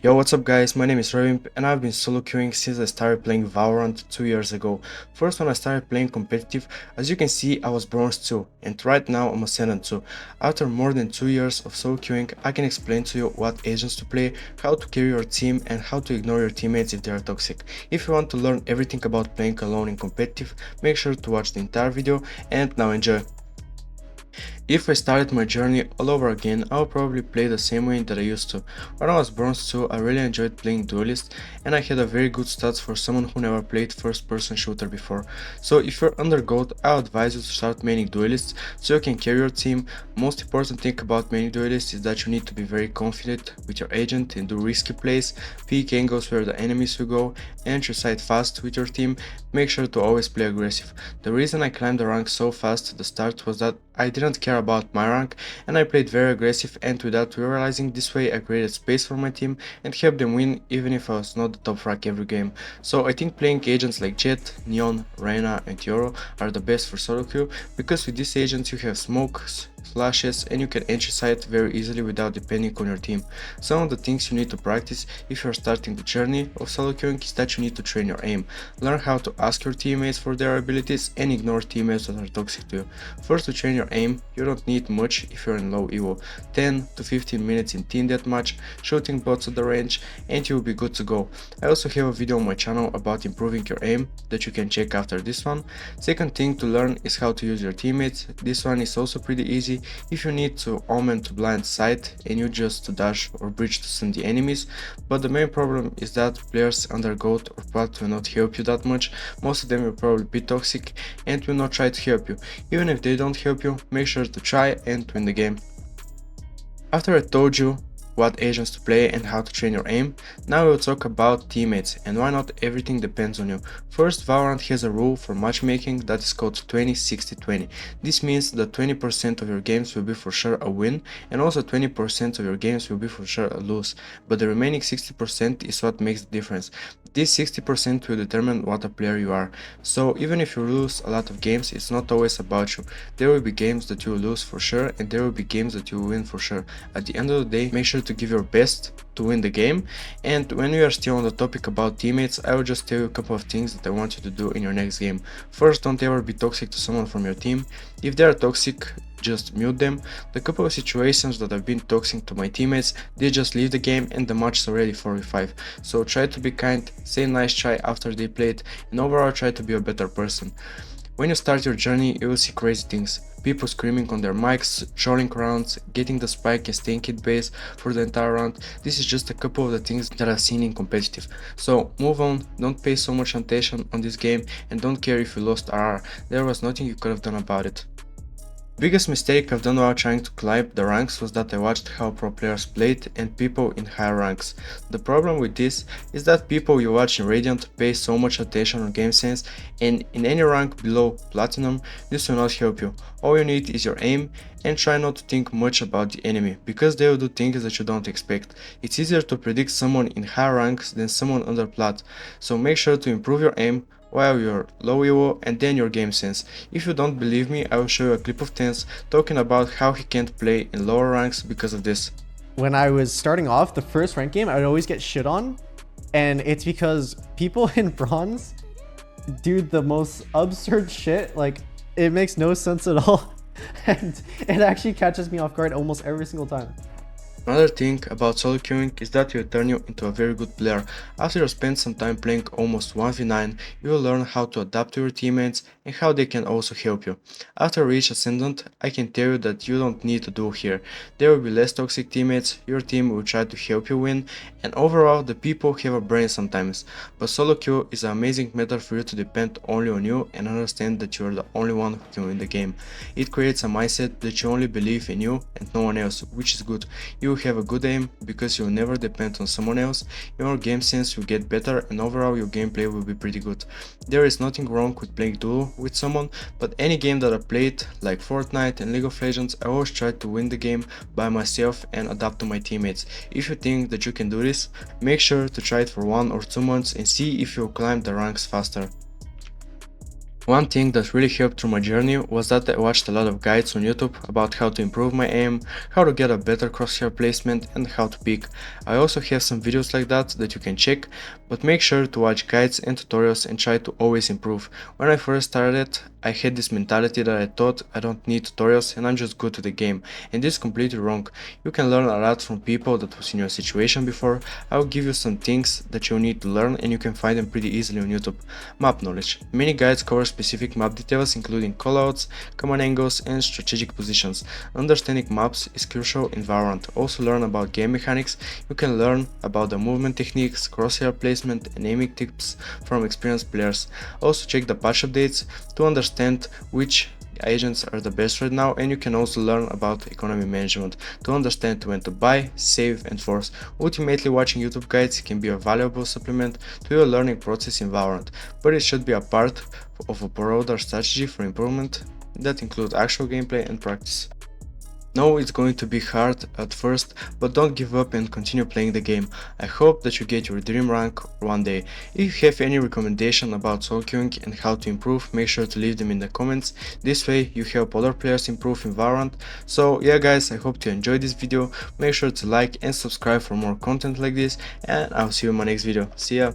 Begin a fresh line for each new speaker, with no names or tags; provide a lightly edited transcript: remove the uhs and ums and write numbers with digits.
Yo, what's up guys, my name is Ravimp and I've been solo queuing since I started playing Valorant 2 years ago. First when I started playing competitive, as you can see I was bronze 2 and right now I'm ascendant 2. After more than 2 years of solo queuing, I can explain to you what agents to play, how to carry your team and how to ignore your teammates if they are toxic. If you want to learn everything about playing alone in competitive, make sure to watch the entire video and now enjoy. If I started my journey all over again, I would probably play the same way that I used to. When I was bronze 2, I really enjoyed playing duelist and I had a very good stats for someone who never played first person shooter before. So if you're under gold, I would advise you to start maining duelists so you can carry your team. Most important thing about maining duelists is that you need to be very confident with your agent and do risky plays, peek angles where the enemies will go, enter side fast with your team. Make sure to always play aggressive. The reason I climbed the rank so fast at the start was that I didn't care about my rank and I played very aggressive, and without realizing this way I created space for my team and helped them win even if I was not the top rank every game. So I think playing agents like Jet, Neon, Reyna and Yoro are the best for solo queue, because with these agents you have smokes, flashes and you can enter site very easily without depending on your team. Some of the things you need to practice if you are starting the journey of solo queuing is that you need to train your aim. Learn how to ask your teammates for their abilities and ignore teammates that are toxic to you. First, to train your aim, you don't need much if you're in low EVO. 10 to 15 minutes in team deathmatch, shooting bots at the range and you will be good to go. I also have a video on my channel about improving your aim that you can check after this one. Second thing to learn is how to use your teammates. This one is also pretty easy. If you need to omen to blind sight and you just to dash or breach to stun the enemies, but the main problem is that players under gold or plat will not help you that much. Most of them will probably be toxic and will not try to help you. Even if they don't help you, make sure to try and win the game. After I told you what agents to play and how to train your aim, now we'll talk about teammates and why not everything depends on you. First, Valorant has a rule for matchmaking that is called 20-60-20. This means that 20% of your games will be for sure a win and also 20% of your games will be for sure a lose, but the remaining 60% is what makes the difference. This 60% will determine what a player you are. So even if you lose a lot of games, it's not always about you. There will be games that you will lose for sure and there will be games that you will win for sure. At the end of the day, make sure to give your best to win the game. And when we are still on the topic about teammates, I will just tell you a couple of things that I want you to do in your next game. First, don't ever be toxic to someone from your team. If they are toxic, just mute them. The couple of situations that I've been toxic to my teammates, they just leave the game and the match is already 4v5. So try to be kind, say nice try after they played, and overall try to be a better person. When you start your journey, you will see crazy things. People screaming on their mics, trolling rounds, getting the spike and staying hit base for the entire round. This is just a couple of the things that I've seen in competitive. So move on, don't pay so much attention on this game and don't care if you lost RR. There was nothing you could have done about it. Biggest mistake I've done while trying to climb the ranks was that I watched how pro players played and people in higher ranks. The problem with this is that people you watch in Radiant pay so much attention on game sense, and in any rank below Platinum this will not help you. All you need is your aim and try not to think much about the enemy, because they will do things that you don't expect. It's easier to predict someone in higher ranks than someone under plat, so make sure to improve your aim while you're low EVO and then your game sense. If you don't believe me, I will show you a clip of Tense talking about how he can't play in lower ranks because of this.
When I was starting off the first ranked game, I would always get shit on, and it's because people in bronze do the most absurd shit. Like, it makes no sense at all and it actually catches me off guard almost every single time.
Another thing about solo queuing is that it will turn you into a very good player. After you spend some time playing almost 1v9, you will learn how to adapt to your teammates and how they can also help you. After you reach Ascendant, I can tell you that you don't need to do here. There will be less toxic teammates, your team will try to help you win, and overall the people have a brain sometimes. But solo queue is an amazing method for you to depend only on you and understand that you are the only one who can win the game. It creates a mindset that you only believe in you and no one else, which is good. You will have a good aim because you will never depend on someone else, your game sense will get better and overall your gameplay will be pretty good. There is nothing wrong with playing duo with someone, but any game that I played, like Fortnite and League of Legends, I always try to win the game by myself and adapt to my teammates. If you think that you can do this, make sure to try it for 1 or 2 months and see if you'll climb the ranks faster. One thing that really helped through my journey was that I watched a lot of guides on YouTube about how to improve my aim, how to get a better crosshair placement and how to peek. I also have some videos like that you can check, but make sure to watch guides and tutorials and try to always improve. When I first started, I had this mentality that I thought I don't need tutorials and I'm just good to the game, and this is completely wrong. You can learn a lot from people that was in your situation before. I will give you some things that you need to learn and you can find them pretty easily on YouTube. Map knowledge. Many guides cover specific map details including callouts, command angles and strategic positions. Understanding maps is crucial in Valorant. Also learn about game mechanics. You can learn about the movement techniques, crosshair placement and aiming tips from experienced players. Also check the patch updates to understand which agents are the best right now, and you can also learn about economy management to understand when to buy, save and force. Ultimately, watching YouTube guides can be a valuable supplement to your learning process in Valorant, but it should be a part of a broader strategy for improvement that includes actual gameplay and practice. Know it's going to be hard at first, but don't give up and continue playing the game. I hope that you get your dream rank one day. If you have any recommendation about solo queuing and how to improve, make sure to leave them in the comments. This way you help other players improve in Valorant. So yeah guys, I hope you enjoyed this video. Make sure to like and subscribe for more content like this, and I'll see you in my next video. See ya!